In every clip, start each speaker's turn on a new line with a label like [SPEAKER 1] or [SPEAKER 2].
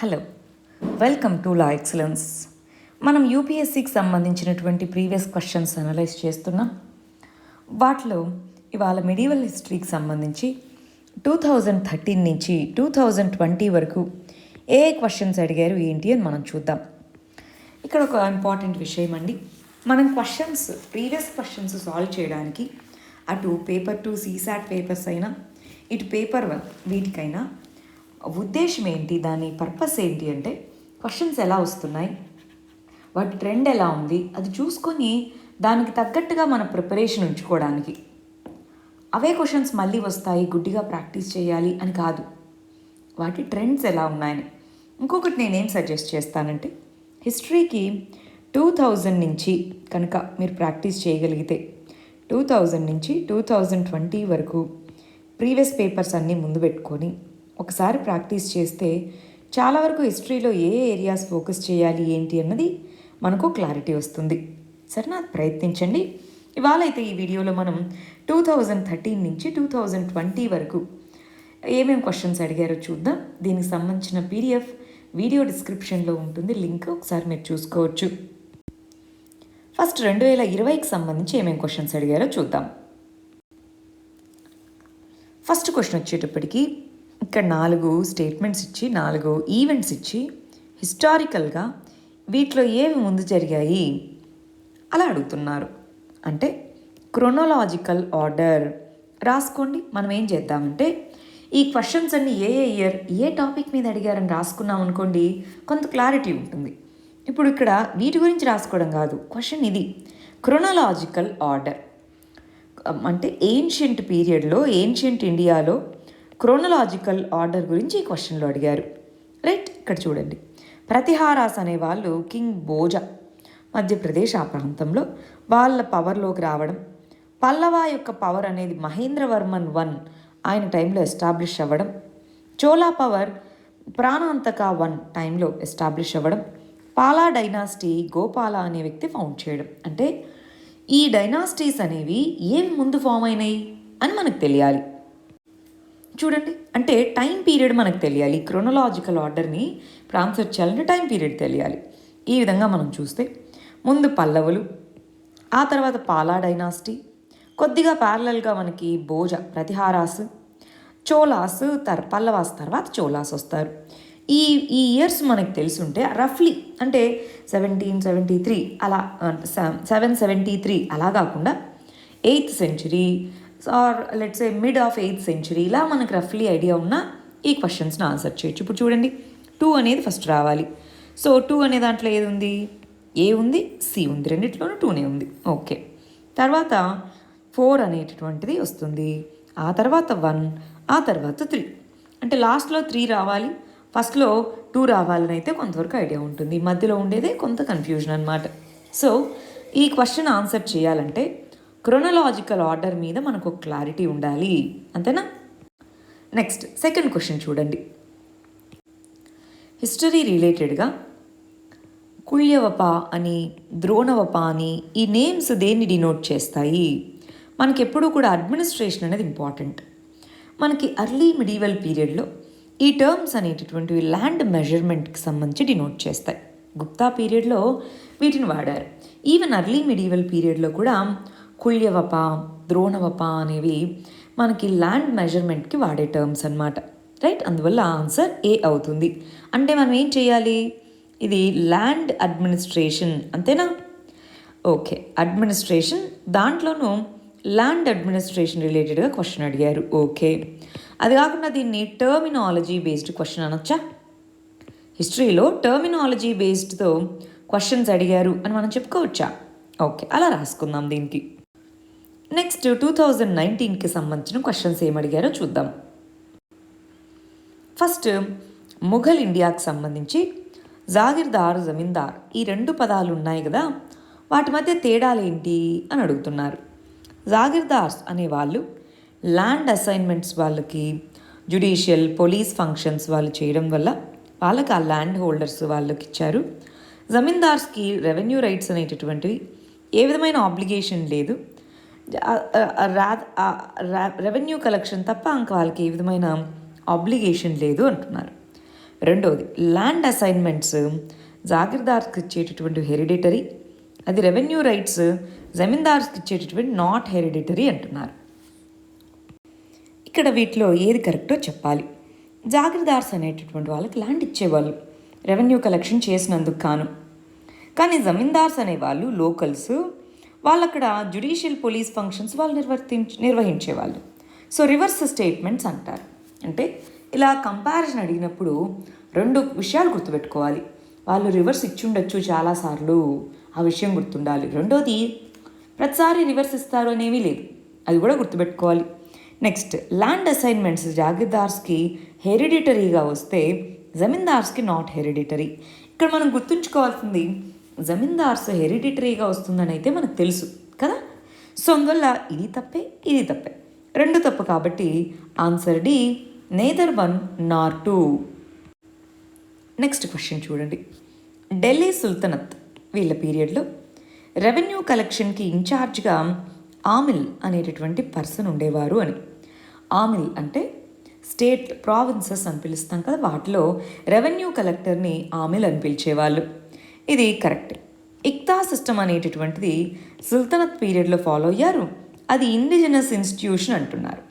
[SPEAKER 1] Hello, welcome to law excellence. మనం యూపీఎస్సికి సంబంధించినటువంటి previous questions analyse చేస్తున్నాం. వాటిలో ఇవాళ మెడివల్ హిస్టరీకి సంబంధించి 2013 నుంచి 2020 వరకు ఏ క్వశ్చన్స్ అడిగారు ఏంటి అని మనం చూద్దాం. ఇక్కడ ఒక ఇంపార్టెంట్ విషయం అండి, మనం ప్రీవియస్ క్వశ్చన్స్ సాల్వ్ చేయడానికి అటు పేపర్ 2 సీసాట్ పేపర్స్ అయినా ఇటు పేపర్ 1 వీటికైనా ఉద్దేశం ఏంటి, దాని పర్పస్ ఏంటి అంటే క్వశ్చన్స్ ఎలా వస్తున్నాయి, వాటి ట్రెండ్ ఎలా ఉంది అది చూసుకొని దానికి తగ్గట్టుగా మన ప్రిపరేషన్ ఉంచుకోవడానికి. అవే క్వశ్చన్స్ మళ్ళీ వస్తాయి గుడ్డిగా ప్రాక్టీస్ చేయాలి అని కాదు, వాటి ట్రెండ్స్ ఎలా ఉన్నాయని. ఇంకొకటి నేనేం సజెస్ట్ చేస్తానంటే హిస్టరీకి 2000 నుంచి కనుక మీరు ప్రాక్టీస్ చేయగలిగితే 2000 నుంచి 2020 వరకు ప్రీవియస్ పేపర్స్ అన్నీ ముందు పెట్టుకొని ఒకసారి ప్రాక్టీస్ చేస్తే చాలా వరకు హిస్టరీలో ఏ ఏరియాస్ ఫోకస్ చేయాలి ఏంటి అన్నది మనకు క్లారిటీ వస్తుంది. సరేనా, ప్రయత్నించండి. ఇవాళ అయితే ఈ వీడియోలో మనం 2013 నుంచి 2020 వరకు ఏమేమి క్వశ్చన్స్ అడిగారో చూద్దాం. దీనికి సంబంధించిన పీడిఎఫ్ వీడియో డిస్క్రిప్షన్లో ఉంటుంది, లింక్ ఒకసారి మీరు చూసుకోవచ్చు. ఫస్ట్ 2020కి సంబంధించి ఏమేమి క్వశ్చన్స్ అడిగారో చూద్దాం. ఫస్ట్ క్వశ్చన్ వచ్చేటప్పటికి ఇక్కడ 4 స్టేట్మెంట్స్ ఇచ్చి 4 ఈవెంట్స్ ఇచ్చి హిస్టారికల్గా వీటిలో ఏవి ముందు జరిగాయి అలా అడుగుతున్నారు. అంటే క్రోనోలాజికల్ ఆర్డర్ రాసుకోండి. మనం ఏం చేద్దామంటే ఈ క్వశ్చన్స్ అన్ని ఏ ఇయర్ ఏ టాపిక్ మీద అడిగారని రాసుకున్నాం అనుకోండి, కొంత క్లారిటీ ఉంటుంది. ఇప్పుడు ఇక్కడ వీటి గురించి రాసుకోవడం కాదు, క్వశ్చన్ ఇది క్రోనోలాజికల్ ఆర్డర్ అంటే ఏన్షియంట్ పీరియడ్లో ఏన్షియంట్ ఇండియాలో క్రోనలాజికల్ ఆర్డర్ గురించి ఈ క్వశ్చన్లో అడిగారు. రైట్, ఇక్కడ చూడండి. ప్రతిహారాస్ అనే వాళ్ళు కింగ్ భోజ మధ్యప్రదేశ్ ఆ ప్రాంతంలో వాళ్ళ పవర్లోకి రావడం, పల్లవ యొక్క పవర్ అనేది మహేంద్రవర్మన్ 1 ఆయన టైంలో ఎస్టాబ్లిష్ అవ్వడం, చోళా పవర్ ప్రాణాంతక 1 టైంలో ఎస్టాబ్లిష్ అవ్వడం, పాలా డైనాసిటీ గోపాల అనే వ్యక్తి ఫౌండ్ చేయడం. అంటే ఈ డైనాసిటీస్ అనేవి ఏమి ముందు ఫామ్ అయినాయి అని మనకు తెలియాలి. చూడండి, అంటే టైం పీరియడ్ మనకు తెలియాలి. క్రోనలాజికల్ ఆర్డర్ని ఇప్పుడు ఆన్సర్ చేయాలంటే టైం పీరియడ్ తెలియాలి. ఈ విధంగా మనం చూస్తే ముందు పల్లవులు, ఆ తర్వాత పాలా డైనాసిటీ, కొద్దిగా ప్యారలల్గా మనకి భోజ ప్రతిహారాస్, చోలాస్ పల్లవాస్ తర్వాత చోలాస్ వస్తారు. ఈ ఇయర్స్ మనకు తెలుసుంటే రఫ్లీ అంటే 1773 అలా 773 అలా కాకుండా 8th century are let's A mid of 8th century ఇలా మనకు రఫ్లీ ఐడియా ఉన్న ఈ క్వశ్చన్స్ని ఆన్సర్ చేయొచ్చు. ఇప్పుడు చూడండి, 2 అనేది ఫస్ట్ రావాలి. సో 2 అనే దాంట్లో ఏది ఉంది, ఏ ఉంది, సి ఉంది, రెండిట్లోనూ 2నే ఉంది. ఓకే, తర్వాత 4 అనేటటువంటిది వస్తుంది, ఆ తర్వాత 1, ఆ తర్వాత 3. అంటే లాస్ట్లో 3 రావాలి, ఫస్ట్లో 2 రావాలని అయితే కొంతవరకు ఐడియా ఉంటుంది, మధ్యలో ఉండేదే కొంత కన్ఫ్యూజన్ అనమాట. సో ఈ క్వశ్చన్ ఆన్సర్ చేయాలంటే క్రోనలాజికల్ ఆర్డర్ మీద మనకు క్లారిటీ ఉండాలి, అంతేనా. నెక్స్ట్ సెకండ్ క్వశ్చన్ చూడండి. హిస్టరీ రిలేటెడ్గా కుళ్యవప అని ద్రోణవప అని ఈ నేమ్స్ దేన్ని డినోట్ చేస్తాయి? మనకి ఎప్పుడూ కూడా అడ్మినిస్ట్రేషన్ అనేది ఇంపార్టెంట్. మనకి అర్లీ మిడివల్ పీరియడ్లో ఈ టర్మ్స్ అనేటటువంటివి ల్యాండ్ మెజర్మెంట్కి సంబంధించి డినోట్ చేస్తాయి. గుప్తా పీరియడ్లో వీటిని వాడారు. ఈవెన్ అర్లీ మిడివల్ పీరియడ్లో కూడా కుళ్యవప ద్రోణవప అనేవి మనకి ల్యాండ్ మెజర్మెంట్కి వాడే టర్మ్స్ అన్నమాట. రైట్, అందువల్ల ఆన్సర్ ఏ అవుతుంది. అంటే మనం ఏం చేయాలి, ఇది ల్యాండ్ అడ్మినిస్ట్రేషన్, అంతేనా. ఓకే, అడ్మినిస్ట్రేషన్ దాంట్లోనూ ల్యాండ్ అడ్మినిస్ట్రేషన్ రిలేటెడ్గా క్వశ్చన్ అడిగారు. ఓకే, అది కాకుండా దీన్ని టర్మినాలజీ బేస్డ్ క్వశ్చన్ అనొచ్చా? హిస్టరీలో టర్మినాలజీ బేస్డ్తో క్వశ్చన్స్ అడిగారు అని మనం చెప్పుకోవచ్చా? ఓకే, అలా రాసుకుందాం దీనికి. నెక్స్ట్ 2019కి సంబంధించిన క్వశ్చన్స్ ఏమడిగారో చూద్దాం. ఫస్ట్ ముఘల్ ఇండియాకి సంబంధించి జాగిర్దార్ జమీందార్ ఈ 2 పదాలు ఉన్నాయి కదా, వాటి మధ్య తేడాలు ఏంటి అని అడుగుతున్నారు. జాగిర్దార్స్ అనేవాళ్ళు ల్యాండ్ అసైన్మెంట్స్ వాళ్ళకి జ్యుడిషియల్ పోలీస్ ఫంక్షన్స్ వాళ్ళు చేయడం వల్ల వాళ్ళకి ఆ ల్యాండ్ హోల్డర్స్ వాళ్ళకి ఇచ్చారు. జమీందార్స్కి రెవెన్యూ రైట్స్ అనేటటువంటివి ఏ విధమైన ఆబ్లిగేషన్ లేదు, రెవెన్యూ కలెక్షన్ తప్ప ఇంక వాళ్ళకి ఏ విధమైన ఆబ్లిగేషన్ లేదు అంటున్నారు. రెండవది ల్యాండ్ అసైన్మెంట్స్ జాగీర్దార్కి ఇచ్చేటటువంటి హెరిడిటరీ, అది రెవెన్యూ రైట్స్ జమీందార్స్కి ఇచ్చేటటువంటి నాట్ హెరిడిటరీ అంటున్నారు. ఇక్కడ వీటిలో ఏది కరెక్టో చెప్పాలి. జాగీర్దార్స్ అనేటటువంటి వాళ్ళకి ల్యాండ్ ఇచ్చేవాళ్ళు రెవెన్యూ కలెక్షన్ చేసినందుకు కాను. కానీ జమీందార్స్ అనేవాళ్ళు లోకల్స్, వాళ్ళు అక్కడ జ్యుడిషియల్ పోలీస్ ఫంక్షన్స్ వాళ్ళు నిర్వహించేవాళ్ళు. సో రివర్స్ స్టేట్మెంట్స్ అంటారు. అంటే ఇలా కంపారిజన్ అడిగినప్పుడు రెండు విషయాలు గుర్తుపెట్టుకోవాలి. వాళ్ళు రివర్స్ ఇచ్చి ఉండొచ్చు చాలాసార్లు, ఆ విషయం గుర్తుండాలి. రెండోది ప్రతిసారి రివర్స్ ఇస్తారు అనేవి లేదు, అది కూడా గుర్తుపెట్టుకోవాలి. నెక్స్ట్ ల్యాండ్ అసైన్మెంట్స్ జాగీర్దార్స్కి హెరిడిటరీగా వస్తే జమీందార్స్కి నాట్ హెరిడిటరీ. ఇక్కడ మనం గుర్తుంచుకోవాల్సింది జమీందార్స్ హెరిడిటరీగా వస్తుందని అయితే మనకు తెలుసు కదా. సో అందువల్ల ఇది తప్పే, ఇది తప్పే, రెండు తప్పు. కాబట్టి answer D, neither one nor two. Next question చూడండి. ఢిల్లీ సుల్తనత్ వీళ్ళ పీరియడ్లో రెవెన్యూ కలెక్షన్కి ఇన్ఛార్జ్గా ఆమిల్ అనేటటువంటి పర్సన్ ఉండేవారు అని. ఆమిల్ అంటే స్టేట్ ప్రావిన్సెస్ అని పిలుస్తాం కదా, వాటిలో రెవెన్యూ కలెక్టర్ని ఆమిల్ అని పిలిచేవాళ్ళు. ఇది కరెక్ట్. ఇక్తా సిస్టమ్ అనేటటువంటిది సుల్తనత్ పీరియడ్లో ఫాలో అయ్యారు. అది ఇండిజినస్ ఇన్స్టిట్యూషన్ అంటున్నారు.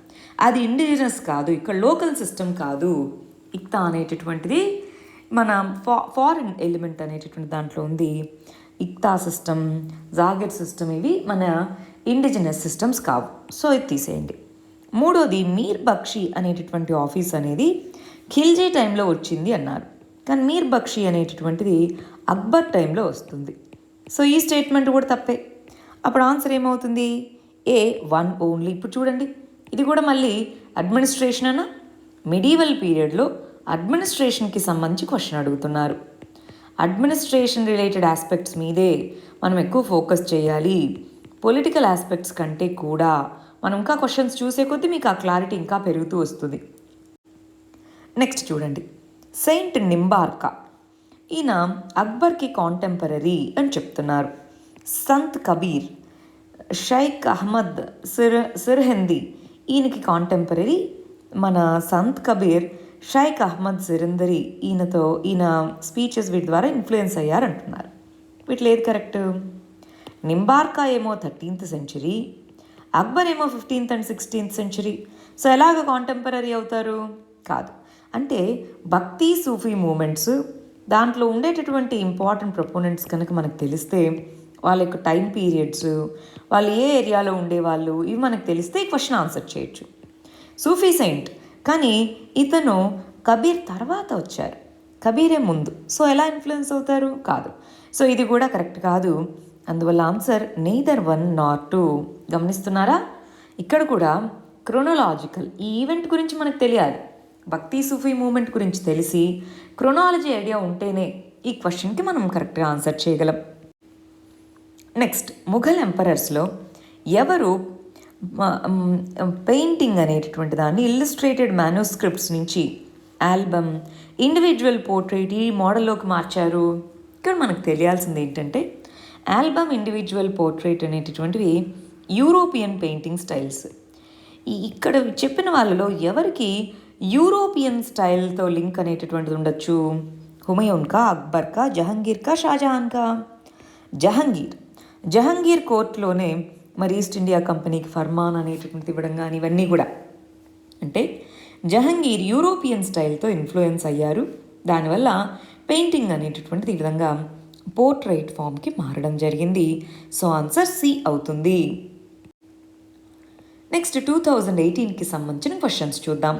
[SPEAKER 1] అది ఇండిజినస్ కాదు, ఇక్కడ లోకల్ సిస్టమ్ కాదు. ఇక్తా అనేటటువంటిది మన ఫారిన్ ఎలిమెంట్ అనేటటువంటి దాంట్లో ఉంది. ఇక్తా సిస్టమ్, జాగిర్ సిస్టమ్ ఇవి మన ఇండిజినస్ సిస్టమ్స్ కావు. సో ఇది తీసేయండి. మూడోది మీర్ బక్షి అనేటటువంటి ఆఫీస్ అనేది ఖిల్జీ టైంలో వచ్చింది అన్నారు. కానీ మీర్ బక్షి అనేటటువంటిది అక్బర్ టైంలో వస్తుంది. సో ఈ స్టేట్మెంట్ కూడా తప్పే. అప్పుడు ఆన్సర్ ఏమవుతుంది? ఏ, వన్ ఓన్లీ. ఇప్పుడు చూడండి, ఇది కూడా మళ్ళీ అడ్మినిస్ట్రేషన్ అన్న మిడీవల్ పీరియడ్లో అడ్మినిస్ట్రేషన్కి సంబంధించి క్వశ్చన్ అడుగుతున్నారు. అడ్మినిస్ట్రేషన్ రిలేటెడ్ ఆస్పెక్ట్స్ మీదే మనం ఎక్కువ ఫోకస్ చేయాలి. పొలిటికల్ ఆస్పెక్ట్స్ కంటే కూడా మనం ఇంకా క్వశ్చన్స్ చూసే కొద్దీ మీకు ఆ క్లారిటీ ఇంకా పెరుగుతూ వస్తుంది. నెక్స్ట్ చూడండి, సెయింట్ నింబార్కా. ఈయన అక్బర్కి కాంటెంపరీ అని చెప్తున్నారు. సంత్ కబీర్, షైక్ అహ్మద్ సిర్హిందీ ఈయనకి కాంటెంపరీ. మన సంత్ కబీర్, షైక్ అహ్మద్ సిరిందరీ ఈయన స్పీచెస్ వీటి ద్వారా ఇన్ఫ్లుయెన్స్ అయ్యారంటున్నారు. వీటిలో ఏది కరెక్ట్? నింబార్కా ఏమో 13th century, అక్బర్ ఏమో 15th and 16th century. So ఎలాగ కాంటెంపరీ అవుతారు? కాదు. అంటే భక్తి సూఫీ మూమెంట్స్ దాంట్లో ఉండేటటువంటి ఇంపార్టెంట్ ప్రొపోనెంట్స్ కనుక మనకు తెలిస్తే, వాళ్ళ యొక్క టైం పీరియడ్స్, వాళ్ళు ఏ ఏరియాలో ఉండేవాళ్ళు, ఇవి మనకు తెలిస్తే ఈ క్వశ్చన్ ఆన్సర్ చేయొచ్చు. సూఫీ సెయింట్, కానీ ఇతను కబీర్ తర్వాత వచ్చారు, కబీరే ముందు. సో ఎలా ఇన్ఫ్లుయెన్స్ అవుతారు? కాదు. సో ఇది కూడా కరెక్ట్ కాదు. అందువల్ల answer neither one nor two. గమనిస్తున్నారా? ఇక్కడ కూడా క్రోనలాజికల్ ఈ ఈవెంట్ గురించి మనకు తెలియాలి. భక్తి సూఫీ మూమెంట్ గురించి తెలిసి క్రోనాలజీ ఐడియా ఉంటేనే ఈ క్వశ్చన్కి మనం కరెక్ట్గా ఆన్సర్ చేయగలం. నెక్స్ట్, ముఘల్ ఎంపరర్స్లో ఎవరు పెయింటింగ్ అనేటటువంటి దాన్ని ఇల్లుస్ట్రేటెడ్ మ్యానుస్క్రిప్ట్స్ నుంచి ఆల్బమ్, ఇండివిజువల్ పోర్ట్రేట్ ఈ మోడల్లోకి మార్చారు? ఇక్కడ మనకు తెలియాల్సింది ఏంటంటే, ఆల్బమ్, ఇండివిజువల్ పోర్ట్రేట్ అనేటటువంటివి యూరోపియన్ పెయింటింగ్ స్టైల్స్. ఇక్కడ చెప్పిన వాళ్ళలో ఎవరికి యూరోపియన్ స్టైల్తో లింక్ అనేటటువంటిది ఉండొచ్చు? హుమయూన్కా, అక్బర్కా, జహంగీర్కా, షాజహాన్కా? జహంగీర్ కోర్టులోనే మరి ఈస్ట్ ఇండియా కంపెనీకి ఫర్మాన్ అనేటటువంటిది ఇవ్వడం కానీ ఇవన్నీ కూడా. అంటే జహంగీర్ యూరోపియన్ స్టైల్తో ఇన్ఫ్లుయెన్స్ అయ్యారు. దానివల్ల పెయింటింగ్ అనేటటువంటిది ఈ విధంగా పోర్ట్రైట్ ఫామ్కి మారడం జరిగింది. సో ఆన్సర్ సి అవుతుంది. నెక్స్ట్ 2018కి సంబంధించిన క్వశ్చన్స్ చూద్దాం.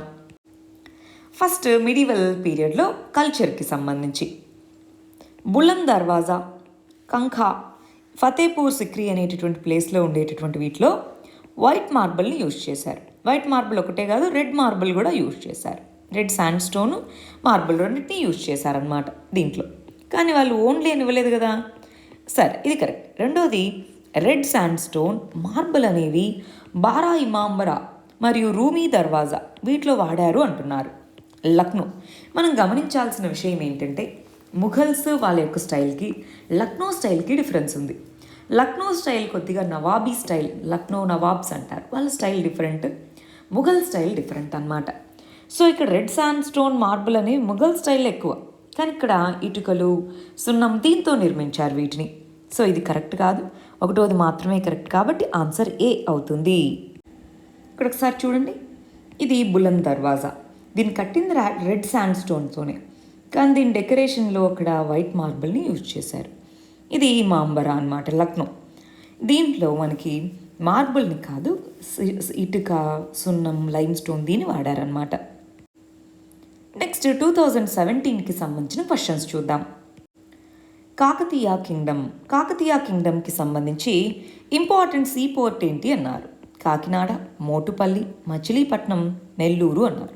[SPEAKER 1] ఫస్ట్, మిడివల్ పీరియడ్లో కల్చర్కి సంబంధించి బులంద్ దర్వాజా, కంఖా, ఫతేపూర్ సిక్రీ అనేటటువంటి ప్లేస్లో ఉండేటటువంటి వీటిలో వైట్ మార్బుల్ని యూజ్ చేశారు. వైట్ మార్బుల్ ఒకటే కాదు, రెడ్ మార్బుల్ కూడా యూజ్ చేశారు. రెడ్ శాండ్ స్టోను, మార్బుల్ రెండింటినీ యూజ్ చేశారనమాట దీంట్లో. కానీ వాళ్ళు ఓన్లీ అని ఇవ్వలేదు కదా. సరే, ఇది కరెక్ట్. రెండోది, రెడ్ శాండ్ స్టోన్, మార్బుల్ అనేవి బారా ఇమాంబరా మరియు రూమీ దర్వాజా వీటిలో వాడారు అంటున్నారు. లక్నో, మనం గమనించాల్సిన విషయం ఏంటంటే, ముఘల్స్ వాళ్ళ యొక్క స్టైల్కి లక్నో స్టైల్కి డిఫరెన్స్ ఉంది. లక్నో స్టైల్ కొద్దిగా నవాబీ స్టైల్, లక్నో నవాబ్స్ అంటారు, వాళ్ళ style different, Mughal style different అన్నమాట. సో ఇక్కడ రెడ్ శాండ్ స్టోన్ మార్బుల్ అనేవి ముఘల్ స్టైల్ ఎక్కువ, కానీ ఇక్కడ ఇటుకలు సున్నం దీంతో నిర్మించారు వీటిని. సో ఇది కరెక్ట్ కాదు, ఒకటోది మాత్రమే కరెక్ట్, కాబట్టి ఆన్సర్ ఏ అవుతుంది. ఇక్కడ ఒకసారి చూడండి, ఇది బులంద్ దర్వాజా, దీన్ని కట్టింది రెడ్ శాండ్ స్టోన్తోనే, కానీ దీని డెకరేషన్లో అక్కడ వైట్ మార్బుల్ని యూజ్ చేశారు. ఇది ఇమాంబరా అన్నమాట, లక్నో. దీంట్లో మనకి మార్బుల్ని కాదు, ఇటుక సున్నం లైమ్ స్టోన్ దీన్ని వాడారనమాట. నెక్స్ట్ 2017కి సంబంధించిన క్వశ్చన్స్ చూద్దాం. కాకతీయ కింగ్డమ్కి సంబంధించి ఇంపార్టెంట్ సీ పోర్ట్ ఏంటి అన్నారు. కాకినాడ, మోటుపల్లి, మచిలీపట్నం, నెల్లూరు అన్నారు.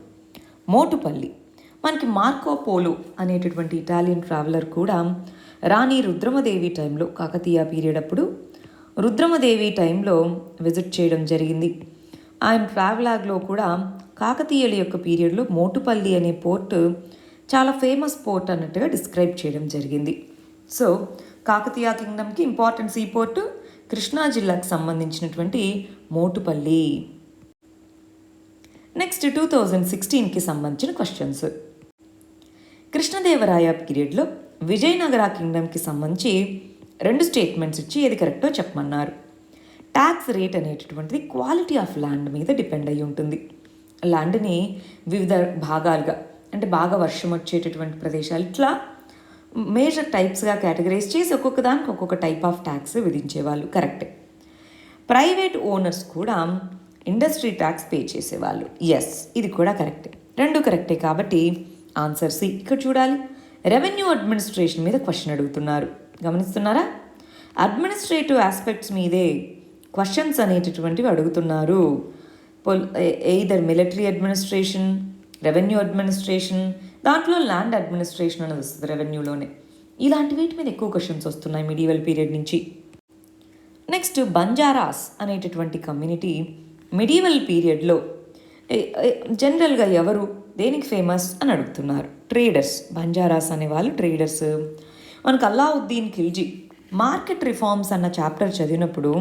[SPEAKER 1] మోటుపల్లి మనకి మార్కో పోలో అనేటటువంటి ఇటాలియన్ ట్రావెలర్ కూడా రాణి రుద్రమదేవి టైంలో, కాకతీయ పీరియడ్ అప్పుడు రుద్రమదేవి టైంలో విజిట్ చేయడం జరిగింది. ఆయన ట్రావెలాగ్లో కూడా కాకతీయుల యొక్క పీరియడ్లో మోటుపల్లి అనే పోర్ట్ చాలా ఫేమస్ పోర్ట్ అన్నట్టుగా డిస్క్రైబ్ చేయడం జరిగింది. సో కాకతీయ కింగ్డమ్కి ఇంపార్టెంట్ సీ పోర్ట్ కృష్ణా జిల్లాకు సంబంధించినటువంటి మోటుపల్లి. నెక్స్ట్ 2016కి సంబంధించిన క్వశ్చన్స్. కృష్ణదేవరాయ పీరియడ్లో విజయనగర కింగ్డమ్కి సంబంధించి 2 స్టేట్మెంట్స్ ఇచ్చి ఏది కరెక్టో చెప్పమన్నారు. ట్యాక్స్ రేట్ అనేటటువంటిది క్వాలిటీ ఆఫ్ ల్యాండ్ మీద డిపెండ్ అయ్యి ఉంటుంది. ల్యాండ్ని వివిధ భాగాలుగా, అంటే బాగా వర్షం వచ్చేటటువంటి ప్రదేశాలు, ఇట్లా మేజర్ టైప్స్గా కేటగరైజ్ చేసి ఒక్కొక్క దానికి ఒక్కొక్క టైప్ ఆఫ్ ట్యాక్స్ విధించేవాళ్ళు, కరెక్టే. ప్రైవేట్ ఓనర్స్ కూడా ఇండస్ట్రీ ట్యాక్స్ పే చేసేవాళ్ళు, ఎస్ ఇది కూడా కరెక్టే. 2 కరెక్టే కాబట్టి ఆన్సర్ సి. ఇక్కడ చూడాలి, రెవెన్యూ అడ్మినిస్ట్రేషన్ మీద క్వశ్చన్ అడుగుతున్నారు, గమనిస్తున్నారా? అడ్మినిస్ట్రేటివ్ ఆస్పెక్ట్స్ మీదే క్వశ్చన్స్ అనేటటువంటివి అడుగుతున్నారు. Either military administration, revenue administration, దాంట్లో ల్యాండ్ అడ్మినిస్ట్రేషన్ అనేది వస్తుంది రెవెన్యూలోనే. ఇలాంటి వీటి మీద ఎక్కువ క్వశ్చన్స్ వస్తున్నాయి మిడివల్ పీరియడ్ నుంచి. నెక్స్ట్ బంజారాస్ అనేటటువంటి కమ్యూనిటీ మిడివల్ పీరియడ్లో జనరల్గా ఎవరు దేనికి ఫేమస్ అని అడుగుతున్నారు. ట్రేడర్స్, బంజారాస్ అనే వాళ్ళు ట్రేడర్స్. మనకు అల్లావుద్దీన్ ఖిల్జీ మార్కెట్ రిఫార్మ్స్ అన్న చాప్టర్ చదివినప్పుడు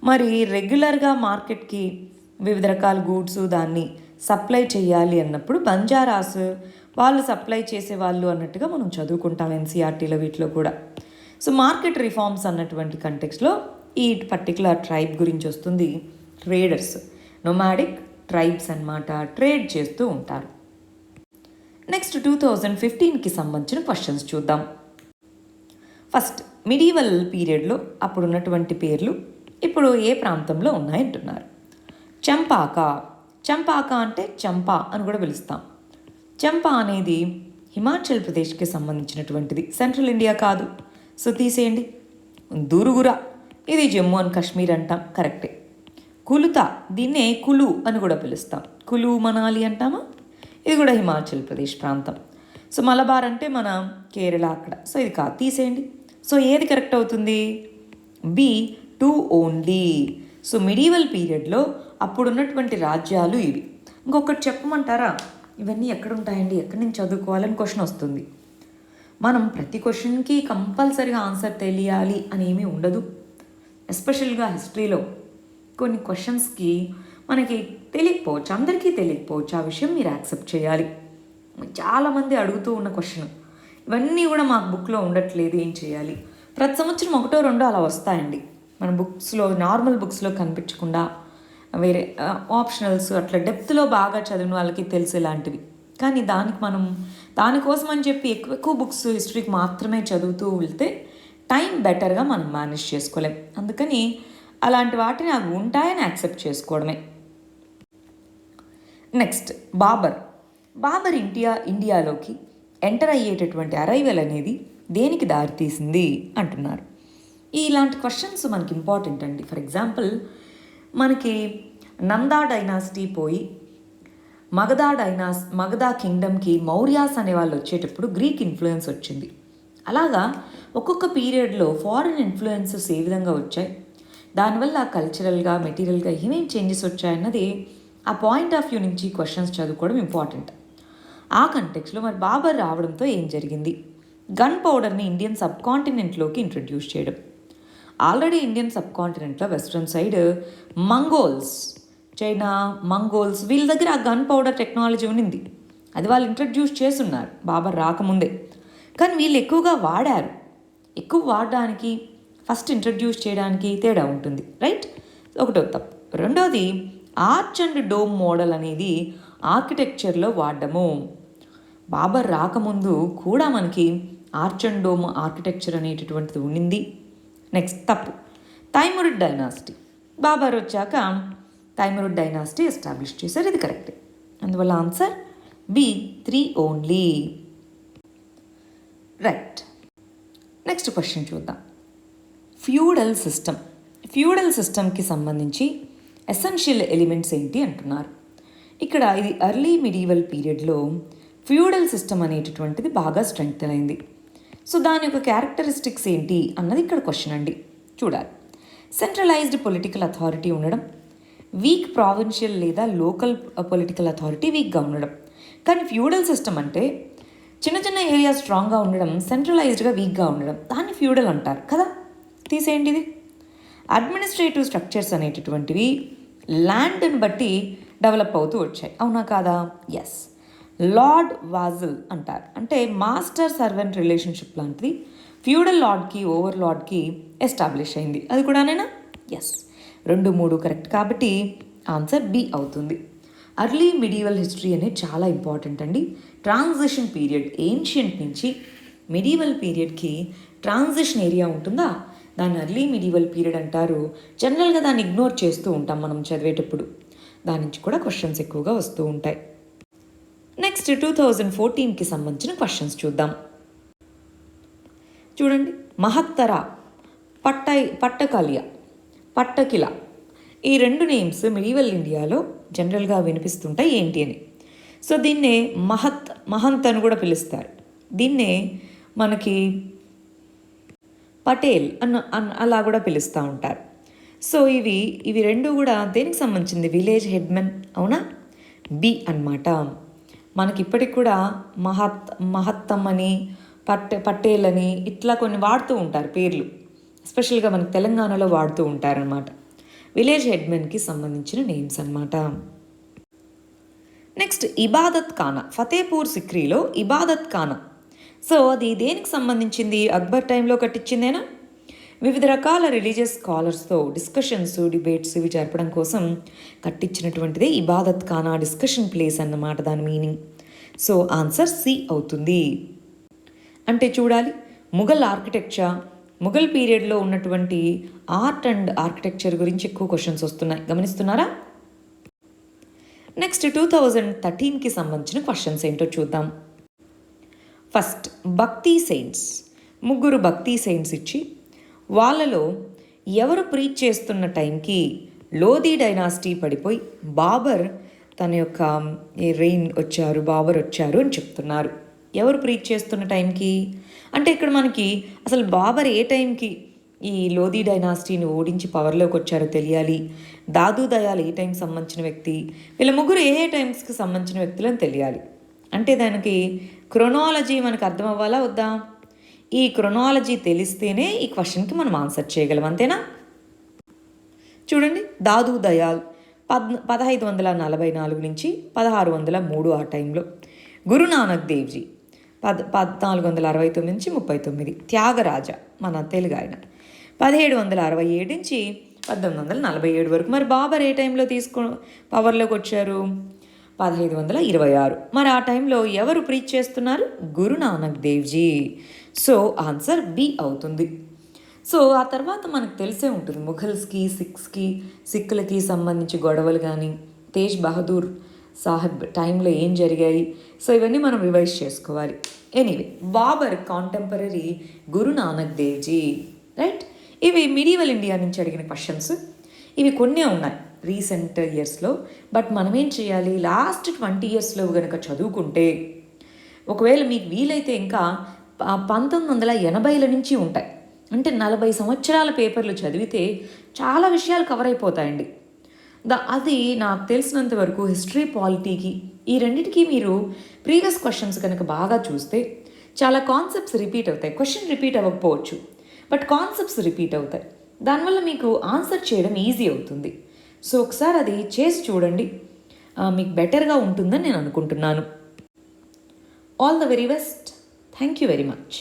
[SPEAKER 1] మరి రెగ్యులర్గా మార్కెట్కి వివిధ రకాల గూడ్స్ దాన్ని సప్లై చేయాలి అన్నప్పుడు బంజారాస్ వాళ్ళు సప్లై చేసేవాళ్ళు అన్నట్టుగా మనం చదువుకుంటాం ఎన్సీఆర్టీలో వీటిలో కూడా. సో మార్కెట్ రిఫార్మ్స్ అన్నటువంటి కంటెక్స్లో ఈ పర్టికులర్ ట్రైబ్ గురించి వస్తుంది. ట్రేడర్స్, నొమాడిక్ ట్రైబ్స్ అన్నమాట, ట్రేడ్ చేస్తూ ఉంటారు. నెక్స్ట్ 2015కి సంబంధించిన క్వశ్చన్స్ చూద్దాం. ఫస్ట్, మిడివల్ పీరియడ్లో అప్పుడున్నటువంటి పేర్లు ఇప్పుడు ఏ ప్రాంతంలో ఉన్నాయంటున్నారు. చంపాక అంటే చంపా అని కూడా పిలుస్తాం. చంపా అనేది హిమాచల్ ప్రదేశ్కి సంబంధించినటువంటిది, సెంట్రల్ ఇండియా కాదు. సో తీసేయండి. దూరుగుర ఇది జమ్మూ అండ్ కాశ్మీర్ అంటాం, కరెక్టే. కులుతా దీన్నే కులు అని కూడా పిలుస్తాం, కులు మనాలి అంటామా, ఇది కూడా హిమాచల్ ప్రదేశ్ ప్రాంతం. సో మలబార్ అంటే మన కేరళ అక్కడ. సో ఇది కాదు, తీసేయండి. సో ఏది కరెక్ట్ అవుతుంది? B, 2 only. సో మిడివల్ పీరియడ్లో అప్పుడున్నటువంటి రాజ్యాలు ఇవి. ఇంకొకటి చెప్పమంటారా? ఇవన్నీ ఎక్కడ ఉంటాయండి, ఎక్కడి నుంచి చదువుకోవాలని క్వశ్చన్ వస్తుంది. మనం ప్రతి క్వశ్చన్కి కంపల్సరీగా ఆన్సర్ తెలియాలి అని ఏమీ ఉండదు. ఎస్పెషల్గా హిస్టరీలో కొన్ని క్వశ్చన్స్కి మనకి తెలియకపోవచ్చు, అందరికీ తెలియకపోవచ్చు. ఆ విషయం మీరు యాక్సెప్ట్ చేయాలి. చాలామంది అడుగుతూ ఉన్న క్వశ్చన్, ఇవన్నీ కూడా మాకు బుక్లో ఉండట్లేదు, ఏం చేయాలి? ప్రతి సంవత్సరం 1-2 అలా వస్తాయండి మన బుక్స్లో, నార్మల్ బుక్స్లో కనిపించకుండా వేరే ఆప్షనల్స్ అట్లా డెప్త్లో బాగా చదివిన వాళ్ళకి తెలిసేలాంటివి. కానీ దానికోసం అని చెప్పి ఎక్కువ బుక్స్ హిస్టరీకి మాత్రమే చదువుతూ వెళ్తే టైం బెటర్గా మనం మేనేజ్ చేసుకోలేం. అందుకని అలాంటి వాటిని అవి ఉంటాయని యాక్సెప్ట్ చేసుకోవడమే. నెక్స్ట్ బాబర్ ఇండియాలోకి ఎంటర్ అయ్యేటటువంటి అరైవల్ అనేది దేనికి దారితీసింది అంటున్నారు. ఇలాంటి క్వశ్చన్స్ మనకి ఇంపార్టెంట్ అండి. ఫర్ ఎగ్జాంపుల్, మనకి నందా డైనాసిటీ పోయి మగధా కింగ్డమ్కి మౌర్యాస్ అనే వాళ్ళు వచ్చేటప్పుడు గ్రీక్ ఇన్ఫ్లుయెన్స్ వచ్చింది. అలాగా ఒక్కొక్క పీరియడ్లో ఫారిన్ ఇన్ఫ్లుయెన్సెస్ ఏ విధంగా వచ్చాయి, దానివల్ల కల్చరల్గా మెటీరియల్గా ఏమేమి చేంజెస్ వచ్చాయన్నది ఆ పాయింట్ ఆఫ్ వ్యూ నుంచి క్వశ్చన్స్ చదువుకోవడం ఇంపార్టెంట్. ఆ కంటెక్స్లో మరి బాబర్ రావడంతో ఏం జరిగింది? గన్ పౌడర్ని ఇండియన్ సబ్ కాంటినెంట్లోకి ఇంట్రడ్యూస్ చేయడం. ఆల్రెడీ ఇండియన్ సబ్ కాంటినెంట్లో western side Mongols China, Mongols వీళ్ళ దగ్గర ఆ గన్ పౌడర్ టెక్నాలజీ ఉన్నింది. అది వాళ్ళు ఇంట్రడ్యూస్ చేస్తున్నారు బాబర్ రాకముందే. కానీ వీళ్ళు ఎక్కువగా వాడారు. ఎక్కువ వాడడానికి, ఫస్ట్ ఇంట్రడ్యూస్ చేయడానికి తేడా ఉంటుంది, రైట్? ఒకటో తప్పు. రెండోది, ఆర్చ్ అండ్ డోమ్ మోడల్ అనేది ఆర్కిటెక్చర్లో వాడడము. బాబర్ రాకముందు కూడా మనకి ఆర్చ్ అండ్ డోమ్ ఆర్కిటెక్చర్ అనేటటువంటిది ఉండింది. నెక్స్ట్ తప్పు, తైమురిడ్ డైనాసిటీ. బాబర్ వచ్చాక తైమురిడ్ డైనాసిటీ ఎస్టాబ్లిష్ చేశారు, ఇది కరెక్ట్. అందువల్ల answer B3 only. Right. Next question చూద్దాం. Feudal system. ఫ్యూడల్ సిస్టమ్కి సంబంధించి ఎసెన్షియల్ ఎలిమెంట్స్ ఏంటి అంటున్నారు. ఇక్కడ ఇది ఎర్లీ మిడీవల్ పీరియడ్లో ఫ్యూడల్ సిస్టమ్ అనేటటువంటిది బాగా స్ట్రెంగ్తన్ అయింది. సో దాని యొక్క క్యారెక్టరిస్టిక్స్ ఏంటి అన్నది ఇక్కడ క్వశ్చన్ అండి, చూడాలి. సెంట్రలైజ్డ్ పొలిటికల్ అథారిటీ ఉండడం, వీక్ ప్రావిన్షియల్ లేదా లోకల్ పొలిటికల్ అథారిటీ వీక్గా ఉండడం. కానీ ఫ్యూడల్ సిస్టమ్ అంటే చిన్న చిన్న ఏరియా స్ట్రాంగ్గా ఉండడం, సెంట్రలైజ్డ్గా వీక్గా ఉండడం, దాన్ని ఫ్యూడల్ అంటారు కదా. తీసేయండి ఇది. అడ్మినిస్ట్రేటివ్ స్ట్రక్చర్స్ అనేటటువంటివి ల్యాండ్ని బట్టి డెవలప్ అవుతూ వచ్చాయి, అవునా కాదా? ఎస్. లార్డ్ వాజల్ అంటారు, అంటే మాస్టర్ సర్వెంట్ రిలేషన్షిప్ లాంటిది ఫ్యూడల్ లార్డ్కి ఓవర్ లార్డ్కి ఎస్టాబ్లిష్ అయింది. అది కూడానేనా? ఎస్. 2, 3 కరెక్ట్. కాబట్టి ఆన్సర్ బి అవుతుంది. అర్లీ మిడీవల్ హిస్టరీ అనేది చాలా ఇంపార్టెంట్ అండి. ట్రాన్సిషన్ పీరియడ్, ఏన్షియంట్ నుంచి మిడీవల్ పీరియడ్కి ట్రాన్సిషన్ ఏరియా ఉంటుందా, దాన్ని అర్లీ మిడీవల్ పీరియడ్ అంటారు. జనరల్గా దాన్ని ఇగ్నోర్ చేస్తూ ఉంటాం మనం చదివేటప్పుడు. దాని నుంచి కూడా క్వశ్చన్స్ ఎక్కువగా వస్తూ ఉంటాయి. నెక్స్ట్ 2014కి సంబంధించిన క్వశ్చన్స్ చూద్దాం. చూడండి, మహత్తర, పట్టకలియ, పట్టకిల, ఈ 2 నేమ్స్ మిడీవల్ ఇండియాలో జనరల్గా వినిపిస్తుంటాయి ఏంటి అని. సో దీన్నే మహంత్ అని కూడా పిలుస్తారు. దీన్నే మనకి పటేల్ అలా కూడా పిలుస్తూ ఉంటారు. సో ఇవి 2 కూడా దేనికి సంబంధించింది? విలేజ్ హెడ్మెన్, అవునా? బి అన్నమాట. మనకి ఇప్పటికి కూడా మహత్తం అని, పటేల్ అని ఇట్లా కొన్ని వాడుతూ ఉంటారు పేర్లు. ఎస్పెషల్గా మనకి తెలంగాణలో వాడుతూ ఉంటారనమాట. విలేజ్ హెడ్మెన్కి సంబంధించిన నేమ్స్ అన్నమాట. నెక్స్ట్ ఇబాదత్ ఖానా, ఫతేపూర్ సిక్రీలో ఇబాదత్ ఖానా. సో అది దేనికి సంబంధించింది? అక్బర్ టైంలో కట్టించిందేనా? వివిధ రకాల రిలీజియస్ స్కాలర్స్తో డిస్కషన్స్, డిబేట్స్ ఇవి జరపడం కోసం కట్టించినటువంటిదే ఇబాదత్ ఖానా, డిస్కషన్ ప్లేస్ అన్నమాట దాని మీనింగ్. సో ఆన్సర్ సి అవుతుంది. అంటే చూడాలి, ముఘల్ ఆర్కిటెక్చర్, ముఘల్ పీరియడ్లో ఉన్నటువంటి ఆర్ట్ అండ్ ఆర్కిటెక్చర్ గురించి ఎక్కువ క్వశ్చన్స్ వస్తున్నాయి, గమనిస్తున్నారా? నెక్స్ట్ 2013కి సంబంధించిన క్వశ్చన్స్ ఏంటో చూద్దాం. ఫస్ట్, భక్తి సెయింట్స్. 3 భక్తి సెయింట్స్ ఇచ్చి వాళ్ళలో ఎవరు ప్రీచ్ చేస్తున్న టైంకి లోధీ డైనాసిటీ పడిపోయి బాబర్ తన యొక్క బాబర్ వచ్చారు అని చెప్తున్నారు. ఎవరు ప్రీచ్ చేస్తున్న టైంకి అంటే ఇక్కడ మనకి అసలు బాబర్ ఏ టైంకి ఈ లోధీ డైనాసిటీని ఓడించి పవర్లోకి వచ్చారో తెలియాలి. దాదు దయాల్ ఏ టైంకి సంబంధించిన వ్యక్తి, వీళ్ళ 3 ఏ టైమ్స్కి సంబంధించిన వ్యక్తులు అని తెలియాలి. అంటే దానికి క్రొనాలజీ మనకు అర్థం అవ్వాలా వద్దా? ఈ క్రొనాలజీ తెలిస్తేనే ఈ క్వశ్చన్కి మనం ఆన్సర్ చేయగలం, అంతేనా? చూడండి, దాదు దయాల్ 1544 నుంచి 1603 ఆ టైంలో. గురునానక్ దేవ్జీ 1469 నుంచి 39. త్యాగరాజ మన తెలుగు ఆయన 1767 నుంచి 1947 వరకు. మరి బాబర్ ఏ టైంలో పవర్లోకి వచ్చారు? 1526. మరి ఆ టైంలో ఎవరు ప్రీచ్ చేస్తున్నారు? Guru Nanak Dev ji. So answer B అవుతుంది. సో ఆ తర్వాత మనకు తెలిసే ఉంటుంది ముఘల్స్కి, సిక్కులకి సంబంధించి గొడవలు కానీ, తేజ్ బహదూర్ సాహెబ్ టైంలో ఏం జరిగాయి. సో ఇవన్నీ మనం రివైజ్ చేసుకోవాలి. Anyway, Babur contemporary Guru Nanak Dev ji, right? ఇవి మిడీవల్ ఇండియా నుంచి అడిగిన క్వశ్చన్స్. ఇవి కొన్నే ఉన్నాయి రీసెంట్ ఇయర్స్లో. బట్ మనం ఏం చేయాలి, లాస్ట్ 20 ఇయర్స్లో కనుక చదువుకుంటే, ఒకవేళ మీకు వీలైతే ఇంకా 1980ల నుంచి ఉంటాయి, అంటే 40 సంవత్సరాల పేపర్లు చదివితే చాలా విషయాలు కవర్ అయిపోతాయండి. అది నాకు తెలిసినంత వరకు హిస్టరీ, పాలిటీకి ఈ రెండింటికి మీరు ప్రీవియస్ క్వశ్చన్స్ కనుక బాగా చూస్తే చాలా కాన్సెప్ట్స్ రిపీట్ అవుతాయి. క్వశ్చన్ రిపీట్ అవ్వకపోవచ్చు, బట్ కాన్సెప్ట్స్ రిపీట్ అవుతాయి. దానివల్ల మీకు ఆన్సర్ చేయడం ఈజీ అవుతుంది. సో ఒకసారి అది చేసి చూడండి, మీకు బెటర్గా ఉంటుందని నేను అనుకుంటున్నాను. All the very best. Thank you very much.